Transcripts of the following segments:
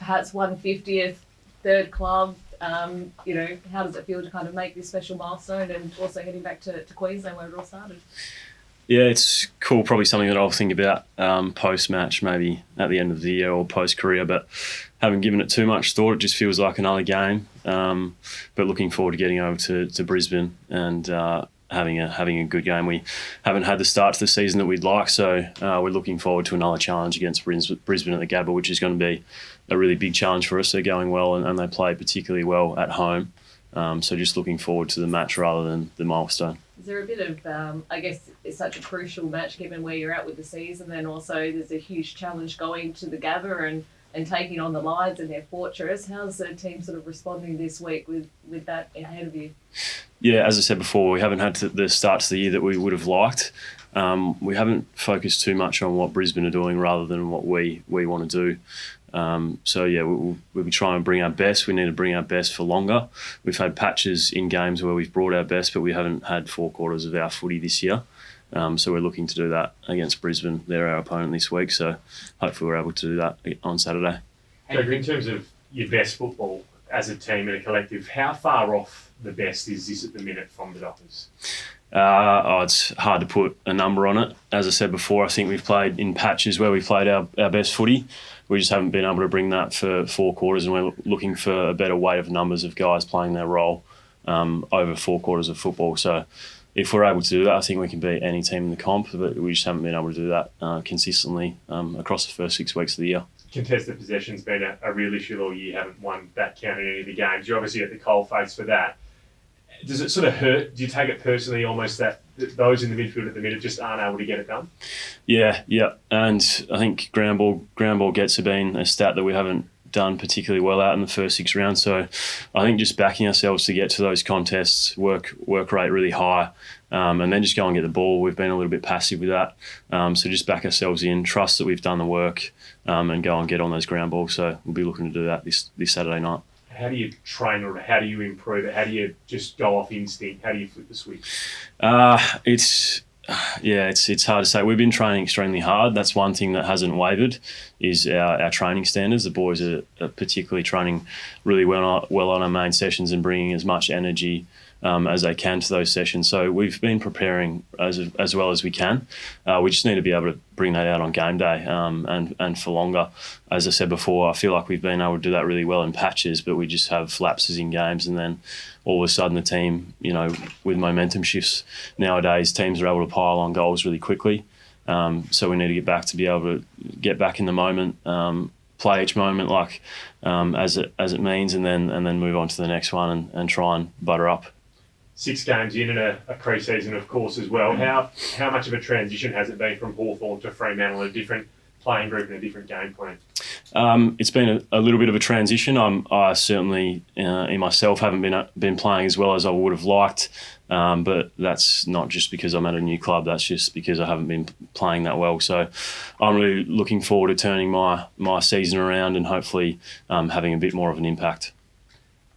perhaps 150th, third club. How does it feel to kind of make this special milestone and also heading back to Queensland where it all started? Yeah, it's cool. Probably something that I'll think about post-match, maybe at the end of the year or post-career, but haven't given it too much thought. It just feels like another game. But looking forward to getting over to Brisbane and having a good game. We haven't had the start to the season that we'd like, so we're looking forward to another challenge against Brisbane at the Gabba, which is going to be a really big challenge for us. They're going well and they play particularly well at home. So just looking forward to the match rather than the milestone. Is there a bit of, I guess it's such a crucial match given where you're at with the season, then also there's a huge challenge going to the Gabba and taking on the Lions in their fortress. How's the team sort of responding this week with that ahead of you? Yeah, as I said before, we haven't had the start to the year that we would have liked. We haven't focused too much on what Brisbane are doing rather than what we want to do. We'll be trying to bring our best. We need to bring our best for longer. We've had patches in games where we've brought our best, but we haven't had 4 quarters of our footy this year. So we're looking to do that against Brisbane. They're our opponent this week, so hopefully we're able to do that on Saturday. Jaeger, in terms of your best football as a team and a collective, how far off the best is this at the minute from the Dockers? It's hard to put a number on it. As I said before, I think we've played in patches where we've played our best footy. We just haven't been able to bring that for 4 quarters, and we're looking for a better weight of numbers of guys playing their role over 4 quarters of football. So if we're able to do that, I think we can beat any team in the comp, but we just haven't been able to do that consistently across the first 6 weeks of the year. Contested possession's been a real issue all year. Haven't won that count in any of the games. You're obviously at the coalface for that. Does it sort of hurt? Do you take it personally almost that those in the midfield at the minute just aren't able to get it done? Yeah. And I think ground ball gets have been a stat that we haven't done particularly well out in the first 6 rounds. So I think just backing ourselves to get to those contests, work rate really high, and then just go and get the ball. We've been a little bit passive with that. So just back ourselves in, trust that we've done the work, and go and get on those ground balls. So we'll be looking to do that this Saturday night. How do you train or how do you improve it? How do you just go off instinct? How do you flip the switch? It's hard to say. We've been training extremely hard. That's one thing that hasn't wavered is our training standards. The boys are particularly training really well on our main sessions and bringing as much energy as they can to those sessions. So we've been preparing as well as we can. We just need to be able to bring that out on game day and for longer. As I said before, I feel like we've been able to do that really well in patches, but we just have lapses in games, and then all of a sudden the team, with momentum shifts nowadays, teams are able to pile on goals really quickly. So we need to get back to be able to get back in the moment, play each moment like as it means, and then move on to the next one and try and butter up. 6 games in and a pre-season, of course, as well. How much of a transition has it been from Hawthorn to Fremantle, a different playing group and a different game plan? It's been a little bit of a transition. I certainly, in myself, haven't been playing as well as I would have liked, but that's not just because I'm at a new club. That's just because I haven't been playing that well. So I'm really looking forward to turning my season around and hopefully having a bit more of an impact.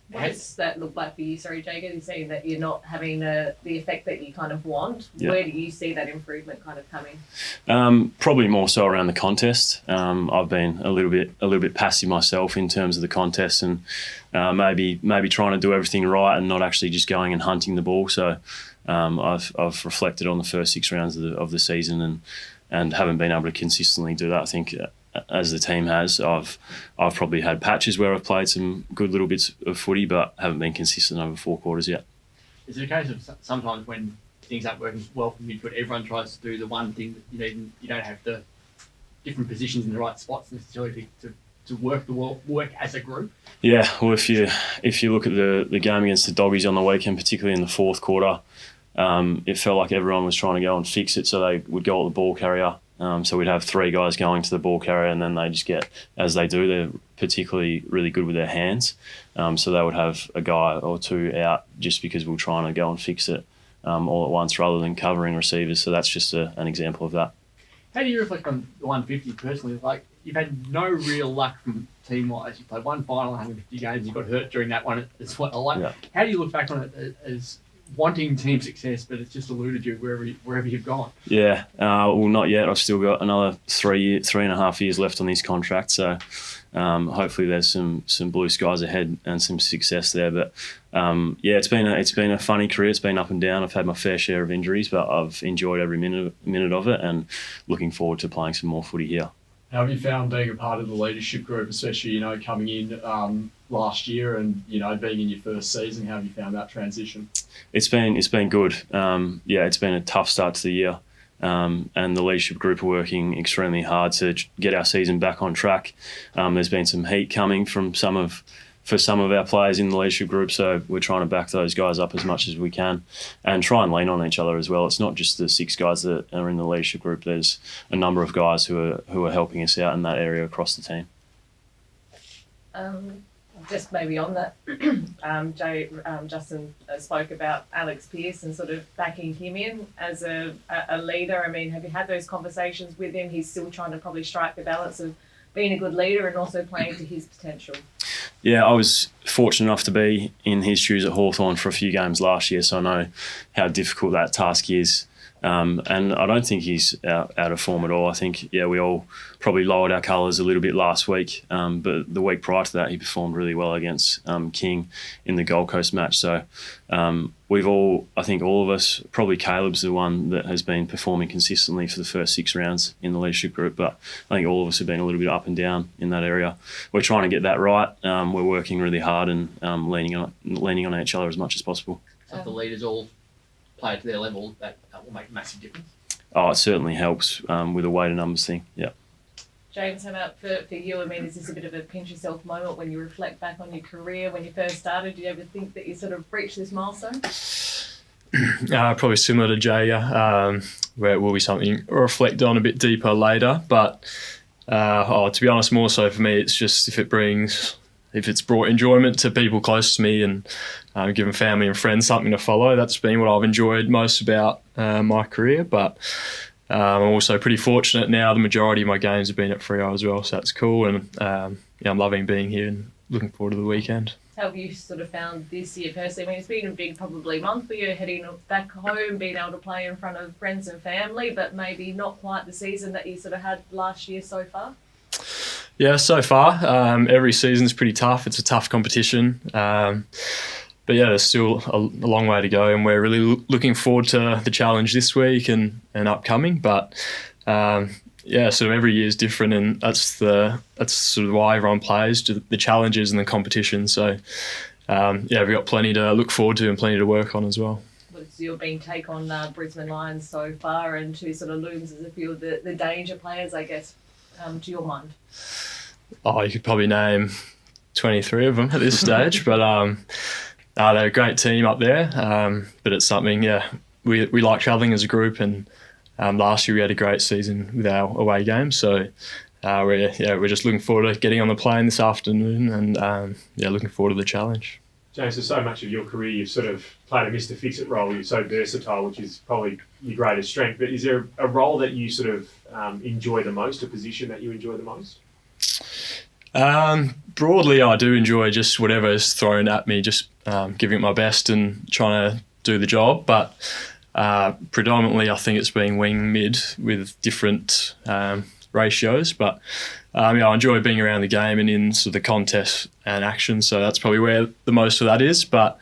What does that look like for you? Sorry, Jaeger, you're saying that you're not having the effect that you kind of want. Yep. Where do you see that improvement kind of coming? Probably more so around the contest. I've been a little bit passive myself in terms of the contest, and maybe trying to do everything right and not actually just going and hunting the ball. So I've reflected on the first 6 rounds of the season and haven't been able to consistently do that. I think as the team has, I've probably had patches where I've played some good little bits of footy, but haven't been consistent over 4 quarters yet. Is it a case of sometimes when things aren't working well for midfield, everyone tries to do the one thing that you need, and you don't have the different positions in the right spots necessarily to work as a group? Yeah, well, if you look at the game against the Doggies on the weekend, particularly in the 4th quarter, it felt like everyone was trying to go and fix it, so they would go at the ball carrier. So we'd have 3 guys going to the ball carrier, and then they just get, as they do, they're particularly really good with their hands. So they would have a guy or 2 out just because we're trying to go and fix it all at once rather than covering receivers. So that's just an example of that. How do you reflect on the 150 personally? Like, you've had no real luck from team-wise. You played one final 150 games, you got hurt during that one as well. Like, yeah. How do you look back on it as wanting team success, but it's just eluded you wherever you've gone? Yeah, well, not yet. I've still got another 3.5 years left on this contract, so hopefully there's some blue skies ahead and some success there. But it's been a funny career. It's been up and down. I've had my fair share of injuries, but I've enjoyed every minute of it, and looking forward to playing some more footy here. How have you found being a part of the leadership group, especially coming in last year and being in your first season? How have you found that transition? It's been good. It's been a tough start to the year. And the leadership group are working extremely hard to get our season back on track. There's been some heat coming for some of our players in the leadership group, so we're trying to back those guys up as much as we can and try and lean on each other as well. It's not just the 6 guys that are in the leadership group. There's a number of guys who are helping us out in that area across the team. Just maybe on that, Justin spoke about Alex Pearce and sort of backing him in as a leader. I mean, have you had those conversations with him? He's still trying to probably strike the balance of being a good leader and also playing to his potential. Yeah, I was fortunate enough to be in his shoes at Hawthorn for a few games last year, so I know how difficult that task is. And I don't think he's out of form at all. I think, we all probably lowered our colours a little bit last week, but the week prior to that, he performed really well against King in the Gold Coast match. So I think all of us, probably Caleb's the one that has been performing consistently for the first 6 rounds in the leadership group, but I think all of us have been a little bit up and down in that area. We're trying to get that right. We're working really hard and leaning on each other as much as possible. So if the leaders all play to their level, that will make a massive difference. Oh, it certainly helps with the weight of numbers thing. Yeah. James, how about for you? I mean, is this a bit of a pinch yourself moment when you reflect back on your career when you first started? Did you ever think that you sort of reached this milestone? Probably similar to Jaeger, where it will be something to reflect on a bit deeper later. But to be honest, more so for me, it's just if it's brought enjoyment to people close to me and given family and friends something to follow, that's been what I've enjoyed most about my career. But I'm also pretty fortunate now. The majority of my games have been at Freo as well, so that's cool. And I'm loving being here and looking forward to the weekend. How have you sort of found this year personally? I mean, it's been a big probably month for you heading back home, being able to play in front of friends and family, but maybe not quite the season that you sort of had last year so far? Yeah, so far, every season's pretty tough. It's a tough competition. But there's still a long way to go, and we're really looking forward to the challenge this week and upcoming. But sort of every year is different, and that's sort of why everyone plays, the challenges and the competition. So we've got plenty to look forward to and plenty to work on as well. What's your been take on Brisbane Lions so far, and who sort of looms as a few of the danger players, I guess, to your mind? Oh, you could probably name 23 of them at this stage, but they're a great team up there. But it's something, we like travelling as a group, and last year we had a great season with our away games. So we're just looking forward to getting on the plane this afternoon and looking forward to the challenge. James, for so much of your career, you've sort of played a Mr. Fix-It role. You're so versatile, which is probably your greatest strength. But is there a role that you sort of enjoy the most, a position that you enjoy the most? Broadly, I do enjoy just whatever is thrown at me, just giving it my best and trying to do the job. But predominantly, I think it's been wing mid with different ratios. But I enjoy being around the game and in sort of the contest and action. So that's probably where the most of that is. But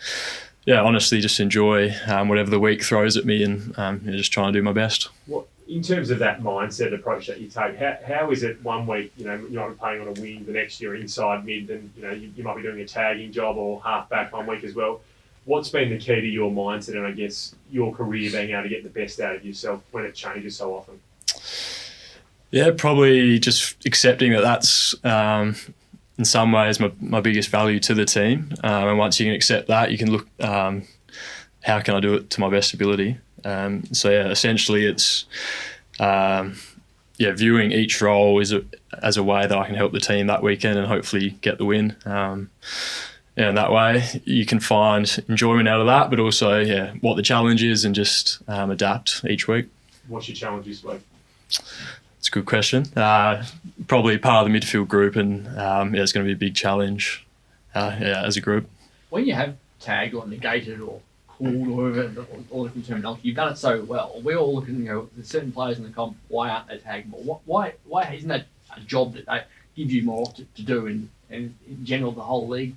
honestly, just enjoy whatever the week throws at me and just trying to do my best. In terms of that mindset approach that you take, how is it one week, you might be playing on a wing, the next year inside mid, then, you might be doing a tagging job or half back one week as well. What's been the key to your mindset and I guess your career being able to get the best out of yourself when it changes so often? Yeah, probably just accepting that that's in some ways my biggest value to the team. And once you can accept that, you can look, how can I do it to my best ability? Essentially it's viewing each role as a way that I can help the team that weekend and hopefully get the win. And that way you can find enjoyment out of that, but also what the challenge is and just adapt each week. What's your challenge this week? It's a good question. Probably part of the midfield group, and it's going to be a big challenge as a group. When you have tagged or negated or called or whatever, all different terminology, you've done it so well. We're all looking, there's certain players in the comp, why aren't they tagged more? Why isn't that a job that give you more to do, and in general the whole league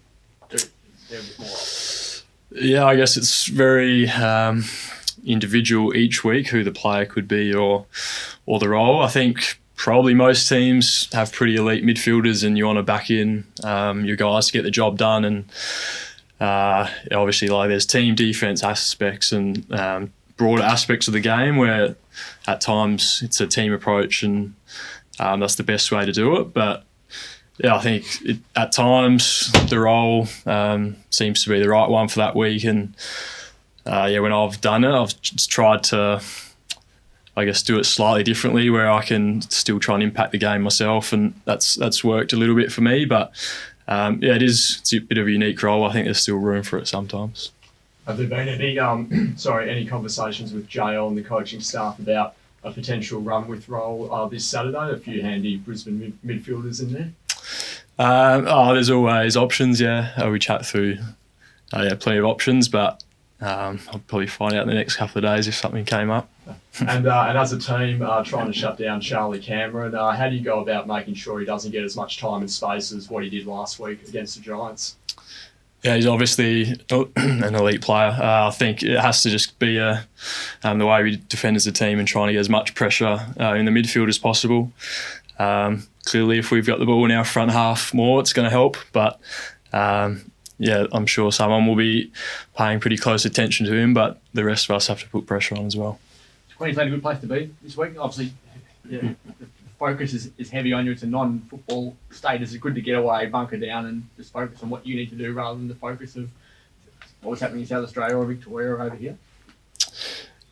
do a bit more? Yeah, I guess it's very individual each week who the player could be or the role. I think probably most teams have pretty elite midfielders, and you want to back in your guys to get the job done. And obviously, like, there's team defense aspects and broader aspects of the game where at times it's a team approach, and that's the best way to do it. But yeah, I think at times the role seems to be the right one for that week. And when I've done it, I've just tried to, I guess, do it slightly differently where I can still try and impact the game myself, and that's worked a little bit for me. But it's a bit of a unique role. I think there's still room for it sometimes. Have there been any conversations with JL and the coaching staff about a potential run with role this Saturday? A few handy Brisbane midfielders in there. There's always options. Yeah, we chat through. Plenty of options, but I'll probably find out in the next couple of days if something came up. And as a team trying to shut down Charlie Cameron, how do you go about making sure he doesn't get as much time and space as what he did last week against the Giants? Yeah, he's obviously an elite player. I think it has to just be the way we defend as a team and trying to get as much pressure in the midfield as possible. Clearly, if we've got the ball in our front half more, it's going to help. But I'm sure someone will be paying pretty close attention to him, but the rest of us have to put pressure on as well. Is Queensland a good place to be this week? Obviously, the focus is heavy on you. It's a non-football state. Is it good to get away, bunker down, and just focus on what you need to do rather than the focus of what was happening in South Australia or Victoria or over here?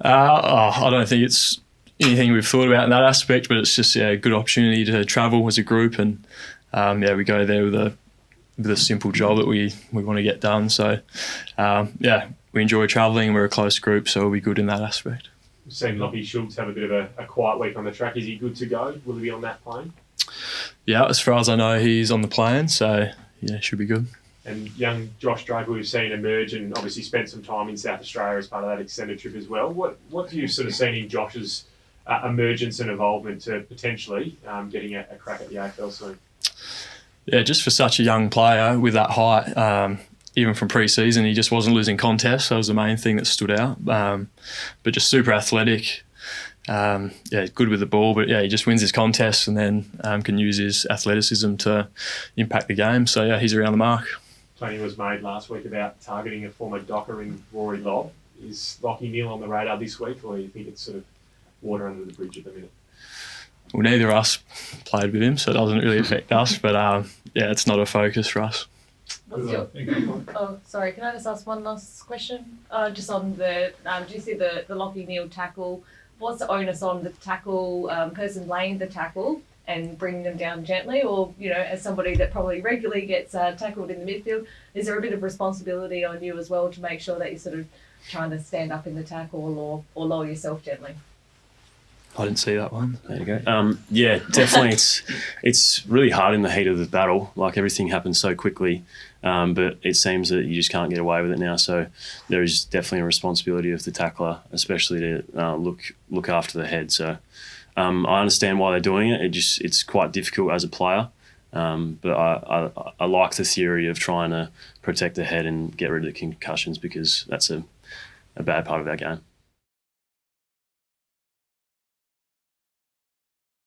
I don't think it's anything we've thought about in that aspect, but it's just a good opportunity to travel as a group, and we go there with a simple job that we want to get done. So we enjoy travelling. We're a close group, so we'll be good in that aspect. We've seen Lockie Schultz have a bit of a quiet week on the track. Is he good to go? Will he be on that plane? Yeah, as far as I know, he's on the plane, so should be good. And young Josh Draper, we've seen emerge and obviously spent some time in South Australia as part of that extended trip as well. What do you sort of seen in Josh's emergence and involvement to potentially getting a crack at the AFL soon? Yeah, just for such a young player with that height, even from pre-season, he just wasn't losing contests. That was the main thing that stood out. But just super athletic. Good with the ball, but he just wins his contests and then can use his athleticism to impact the game. So he's around the mark. Plenty was made last week about targeting a former Docker in Rory Lobb. Is Lockie Neal on the radar this week, or do you think it's sort of water under the bridge at the minute? Well, neither of us played with him, so it doesn't really affect us. But it's not a focus for us. Sorry, can I just ask one last question? Just on the, do you see the Lockie Neal tackle? What's the onus on the tackle person laying the tackle and bringing them down gently? Or, as somebody that probably regularly gets tackled in the midfield, is there a bit of responsibility on you as well to make sure that you're sort of trying to stand up in the tackle or lower yourself gently? I didn't see that one. There you go. Definitely. It's really hard in the heat of the battle. Like, everything happens so quickly, but it seems that you just can't get away with it now. So there is definitely a responsibility of the tackler, especially to look after the head. So I understand why they're doing it. It's quite difficult as a player, but I like the theory of trying to protect the head and get rid of the concussions, because that's a bad part of our game.